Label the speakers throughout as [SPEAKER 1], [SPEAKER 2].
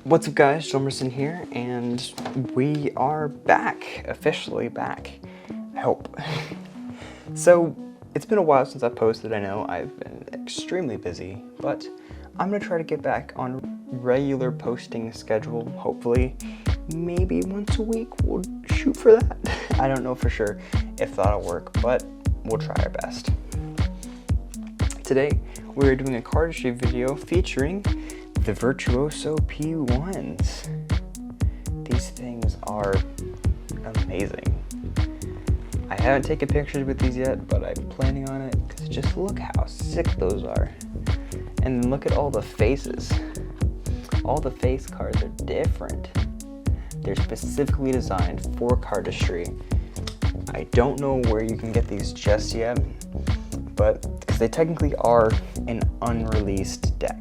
[SPEAKER 1] What's up guys, Jomerson here, and we are back, officially back, I hope. So, it's been a while since I posted. I know I've been extremely busy, but I'm gonna try to get back on regular posting schedule, hopefully. Maybe once a week, we'll shoot for that. I don't know for sure if that'll work, but we'll try our best. Today, we're doing a cardistry video featuring the Virtuoso P1s. These things are amazing. I haven't taken pictures with these yet, but I'm planning on it because just look how sick those are. And look at all the faces. All the face cards are different. They're specifically designed for cardistry. I don't know where you can get these just yet, but because they technically are an unreleased deck.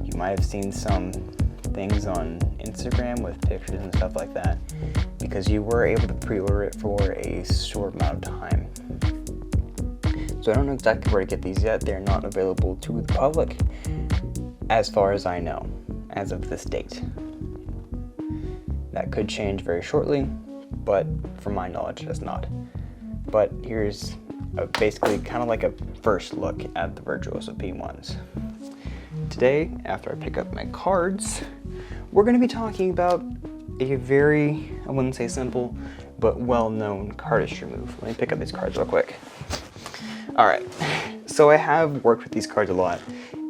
[SPEAKER 1] You might have seen some things on Instagram with pictures and stuff like that because you were able to pre-order it for a short amount of time. So I don't know exactly where to get these yet. They're not available to the public as far as I know, as of this date. That could change very shortly, but from my knowledge, it does not. But here's basically kind of like a first look at the Virtuoso P1s. Today, after I pick up my cards, we're going to be talking about a very, I wouldn't say simple, but well-known cardistry move. Let me pick up these cards real quick. Alright, so I have worked with these cards a lot,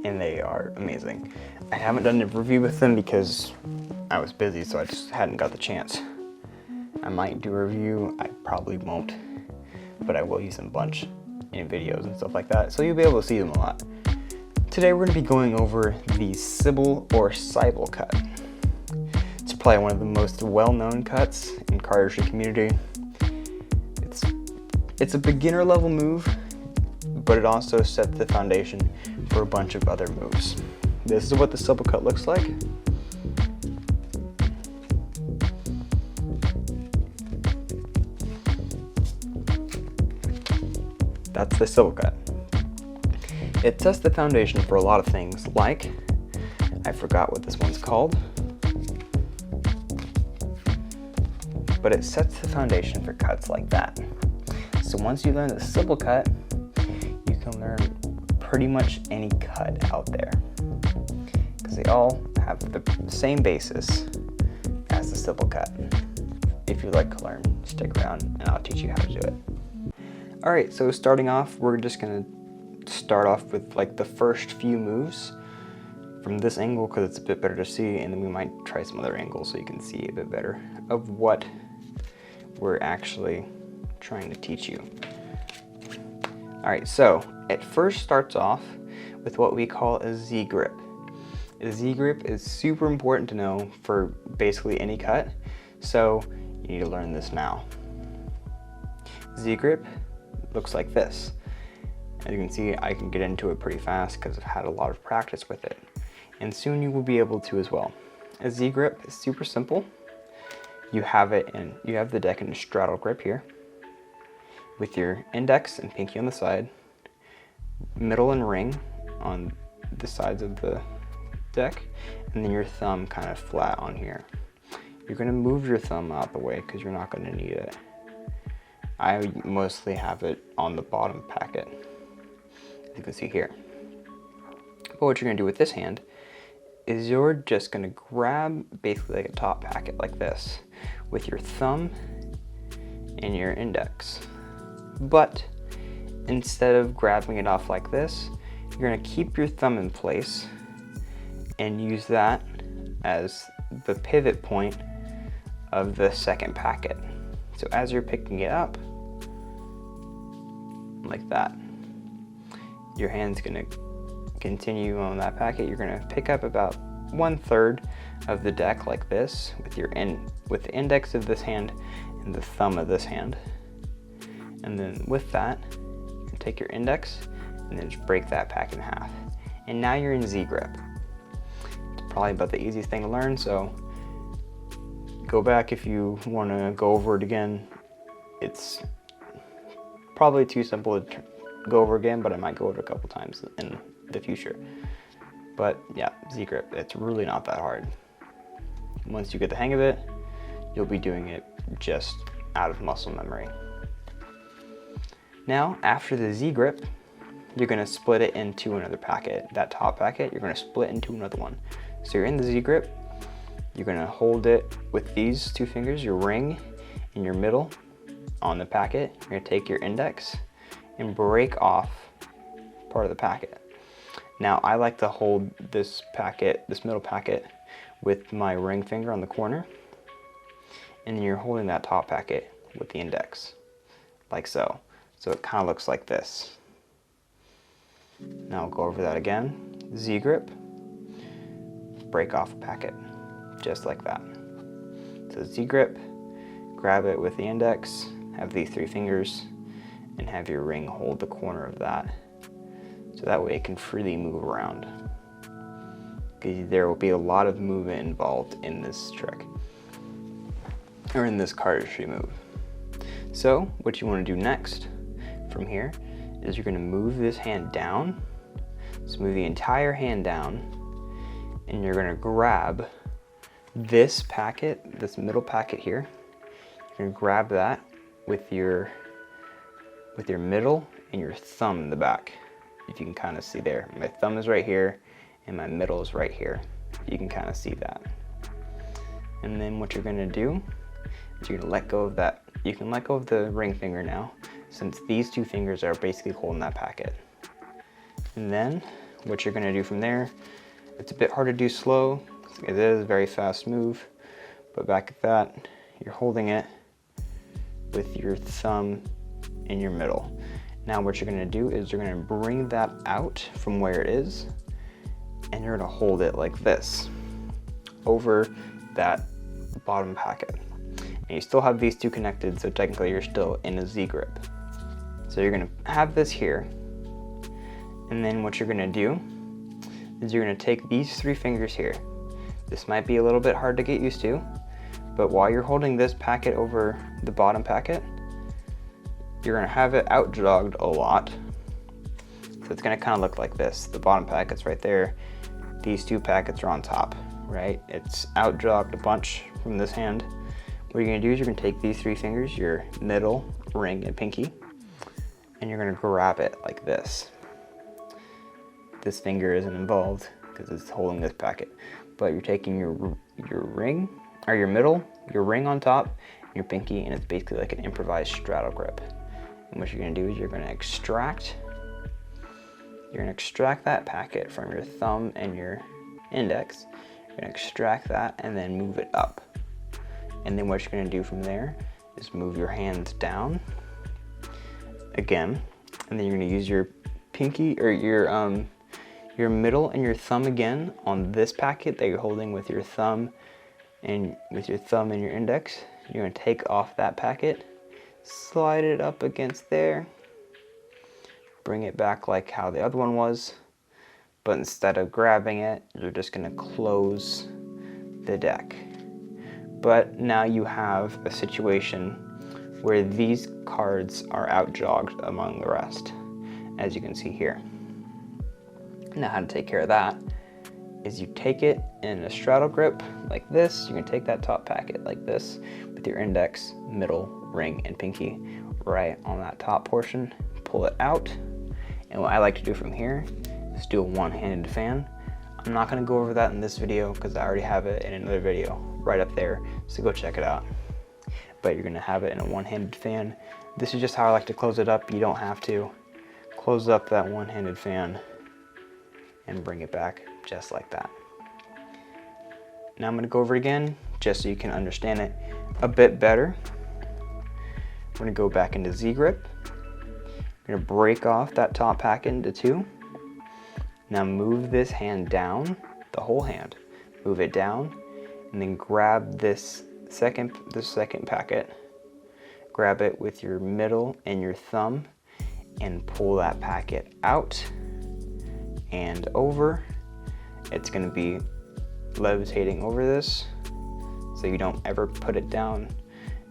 [SPEAKER 1] and they are amazing. I haven't done a review with them because I was busy, so I just hadn't got the chance. I might do a review, I probably won't, but I will use them a bunch in videos and stuff like that, so you'll be able to see them a lot. Today we're going to be going over the Sybil or Sybil cut. It's probably one of the most well-known cuts in cardistry community. It's a beginner level move, but it also sets the foundation for a bunch of other moves. This is what the Sybil cut looks like. That's the Sybil cut. It sets the foundation for a lot of things, like, I forgot what this one's called, but it sets the foundation for cuts like that. So once you learn the Sybil cut, you can learn pretty much any cut out there, because they all have the same basis as the Sybil cut. If you'd like to learn, stick around and I'll teach you how to do it. Alright, so starting off, we're just going to start off with like the first few moves from this angle because it's a bit better to see, and then we might try some other angles so you can see a bit better of what we're actually trying to teach you. Alright, so it first starts off with what we call a Z-grip. A Z-grip is super important to know for basically any cut, so you need to learn this now. Z-grip looks like this. As you can see, I can get into it pretty fast because I've had a lot of practice with it. And soon you will be able to as well. A Z-grip is super simple. You have the deck in a straddle grip here, with your index and pinky on the side, middle and ring on the sides of the deck, and then your thumb kind of flat on here. You're going to move your thumb out the way because you're not going to need it. I mostly have it on the bottom packet, as you can see here. But what you're going to do with this hand is you're just going to grab basically like a top packet like this with your thumb and your index. But instead of grabbing it off like this, you're going to keep your thumb in place and use that as the pivot point of the second packet. So as you're picking it up, like that, your hand's gonna continue on that packet. You're gonna pick up about 1/3 of the deck like this with the index of this hand and the thumb of this hand. And then with that, you take your index and then just break that pack in half. And now you're in Z-grip. It's probably about the easiest thing to learn, so go back if you want to go over it again. It's probably too simple to go over again, but I might go over it a couple times in the future. But yeah, ZGrip, it's really not that hard. Once you get the hang of it, you'll be doing it just out of muscle memory. Now, after the ZGrip, you're gonna split it into another packet. That top packet, you're gonna split into another one. So you're in the ZGrip, you're gonna hold it with these two fingers, your ring and your middle on the packet. You're gonna take your index and break off part of the packet. Now, I like to hold this packet, this middle packet, with my ring finger on the corner, and then you're holding that top packet with the index, like so. So it kind of looks like this. Now I'll go over that again. ZGrip, break off a packet, just like that. So ZGrip, grab it with the index, have these three fingers, and have your ring hold the corner of that. So that way it can freely move around. There will be a lot of movement involved in this trick, or in this cardistry move. So what you want to do next from here is you're going to move this hand down. So move the entire hand down, and you're going to grab this packet, this middle packet here. You're going to grab that with your middle and your thumb in the back. If you can kind of see there, my thumb is right here and my middle is right here. You can kind of see that. And then what you're going to do is you're going to let go of that. You can let go of the ring finger now, since these two fingers are basically holding that packet. And then what you're going to do from there, it's a bit hard to do slow. It is a very fast move, but back at that, you're holding it with your thumb in your middle. Now what you're going to do is you're going to bring that out from where it is, and you're going to hold it like this over that bottom packet. And you still have these two connected, so technically you're still in a ZGrip. So you're going to have this here, and then what you're going to do is you're going to take these three fingers here. This might be a little bit hard to get used to, but while you're holding this packet over the bottom packet, you're going to have it out jogged a lot. So it's going to kind of look like this. The bottom packet's right there. These two packets are on top, right? It's out jogged a bunch from this hand. What you're going to do is you're going to take these three fingers, your middle, ring, and pinky, and you're going to grab it like this. This finger isn't involved because it's holding this packet, but you're taking your ring, or your middle, your ring on top, and your pinky, and it's basically like an improvised straddle grip. And what you're going to do is you're going to extract that packet from your thumb and your index. You're going to extract that and then move it up. And then what you're going to do from there is move your hands down again, and then you're going to use your pinky, or your middle and your thumb again on this packet that you're holding with your thumb and your index. You're going to take off that packet, slide it up against there, bring it back like how the other one was, but instead of grabbing it, you're just going to close the deck. But now you have a situation where these cards are out jogged among the rest, as you can see here. Now how to take care of that is you take it in a straddle grip like this. You can take that top packet like this with your index, middle, ring, and pinky right on that top portion. Pull it out, and what I like to do from here is do a one-handed fan. I'm not going to go over that in this video because I already have it in another video right up there, so go check it out. But you're going to have it in a one-handed fan. This is just how I like to close it up. You don't have to. Close up that one-handed fan and bring it back just like that. Now I'm going to go over it again just so you can understand it a bit better. We're going to go back into ZGrip. We're going to break off that top packet into two. Now move this hand down, the whole hand. Move it down, and then grab this second packet. Grab it with your middle and your thumb and pull that packet out and over. It's going to be levitating over this, so you don't ever put it down.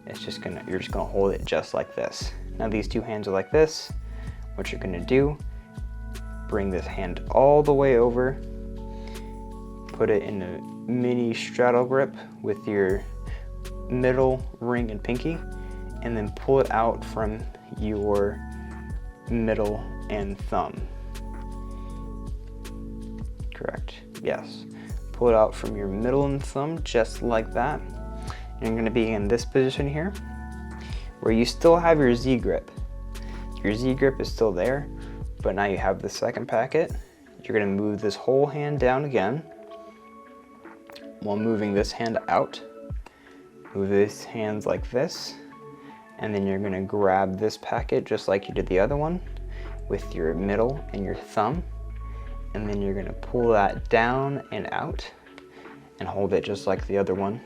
[SPEAKER 1] It's just you're just gonna hold it just like this. Now these two hands are like this. What you're gonna do, bring this hand all the way over, put it in a mini straddle grip with your middle ring and pinky, and then pull it out from your middle and thumb. Correct, yes. Pull it out from your middle and thumb, just like that. And you're gonna be in this position here, where you still have your Z-grip. Your Z-grip is still there, but now you have the second packet. You're gonna move this whole hand down again, while moving this hand out. Move this hands like this, and then you're gonna grab this packet just like you did the other one with your middle and your thumb, and then you're gonna pull that down and out and hold it just like the other one.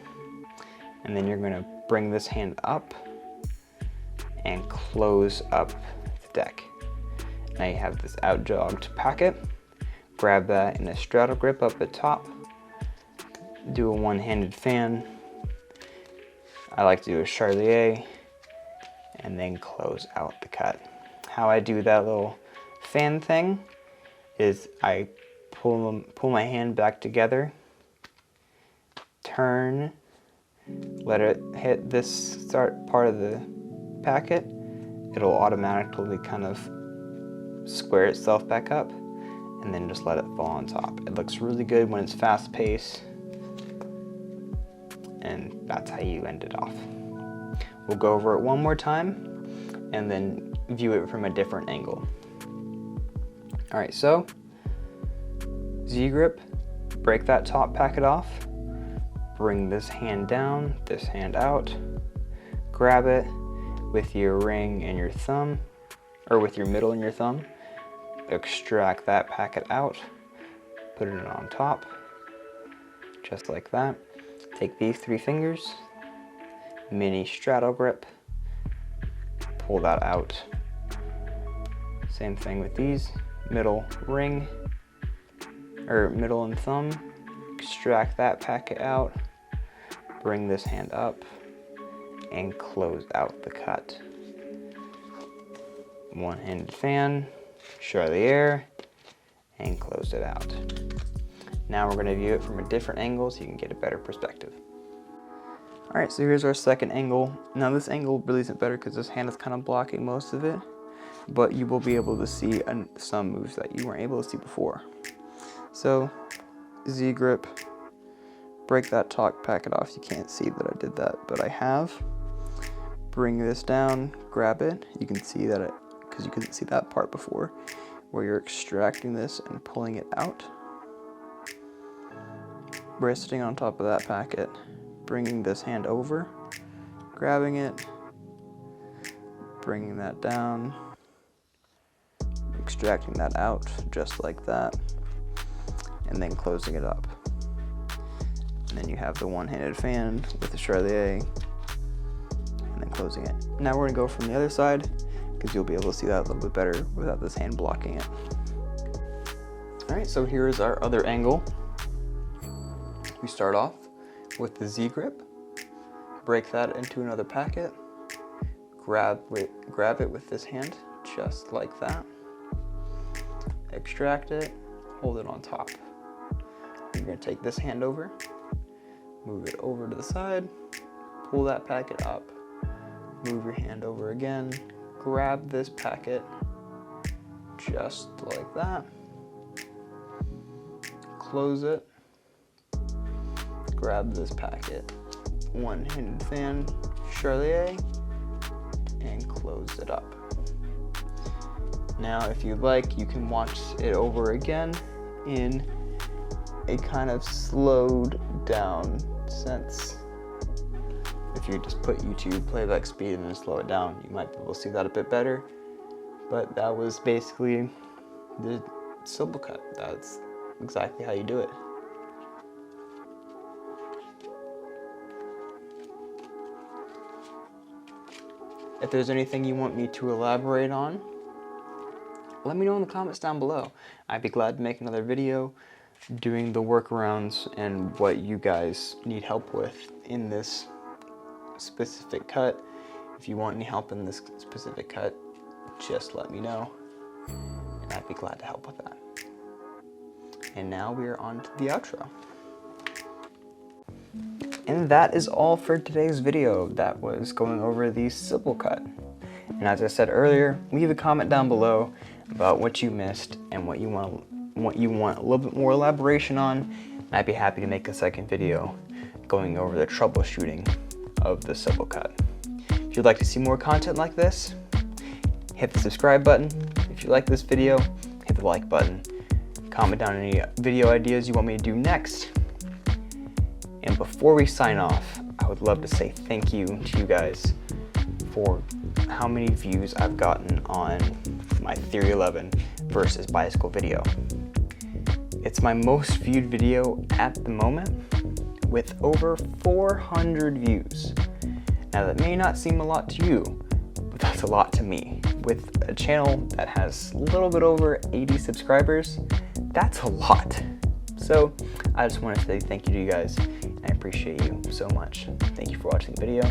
[SPEAKER 1] And then you're gonna bring this hand up and close up the deck. Now you have this out jogged packet. Grab that in a straddle grip up at top. Do a one-handed fan. I like to do a charlier, and then close out the cut. How I do that little fan thing is I pull my hand back together, turn, let it hit this start part of the packet. It'll automatically kind of square itself back up, and then just let it fall on top. It looks really good when it's fast paced, and that's how you end it off. We'll go over it one more time and then view it from a different angle. All right, so Z-grip, break that top packet off, bring this hand down, this hand out, grab it with your ring and your thumb, or with your middle and your thumb, extract that packet out, put it on top, just like that. Take these 3 fingers, mini straddle grip, pull that out. Same thing with these, middle ring, or middle and thumb, extract that packet out, bring this hand up, and close out the cut. One-handed fan, charlier, and close it out. Now we're gonna view it from a different angle so you can get a better perspective. All right, so here's our second angle. Now this angle really isn't better because this hand is kind of blocking most of it, but you will be able to see some moves that you weren't able to see before. So, Z-grip, break that top packet off. You can't see that I did that, but I have. Bring this down, grab it. You can see that because you couldn't see that part before, where you're extracting this and pulling it out. Resting on top of that packet, bringing this hand over, grabbing it, bringing that down, extracting that out just like that, and then closing it up. And then you have the one-handed fan with the charlier, and then closing it. Now we're gonna go from the other side because you'll be able to see that a little bit better without this hand blocking it. All right, so here is our other angle. We start off with the Z-grip, break that into another packet, grab it with this hand, just like that, extract it, hold it on top. You're gonna take this hand over, move it over to the side, pull that packet up, move your hand over again, grab this packet, just like that, close it, grab this packet, one-handed fan, charlier, and close it up. Now, if you'd like, you can watch it over again in a kind of slowed down sense. If you just put YouTube playback speed and then slow it down, you might be able to see that a bit better. But that was basically the Sybil cut. That's exactly how you do it. If there's anything you want me to elaborate on, let me know in the comments down below. I'd be glad to make another video doing the workarounds and what you guys need help with in this specific cut. If you want any help in this specific cut, just let me know, and I'd be glad to help with that. And now we are on to the outro. And that is all for today's video. That was going over the Sybil cut. And as I said earlier, leave a comment down below about what you missed and what you want a little bit more elaboration on. And I'd be happy to make a second video going over the troubleshooting of the Sybil cut. If you'd like to see more content like this, hit the subscribe button. If you like this video, hit the like button. Comment down any video ideas you want me to do next. And before we sign off, I would love to say thank you to you guys for how many views I've gotten on my Theory 11 versus bicycle video. It's my most viewed video at the moment with over 400 views. Now that may not seem a lot to you, but that's a lot to me. With a channel that has a little bit over 80 subscribers, that's a lot. So I just want to say thank you to you guys, and I appreciate you so much. Thank you for watching the video.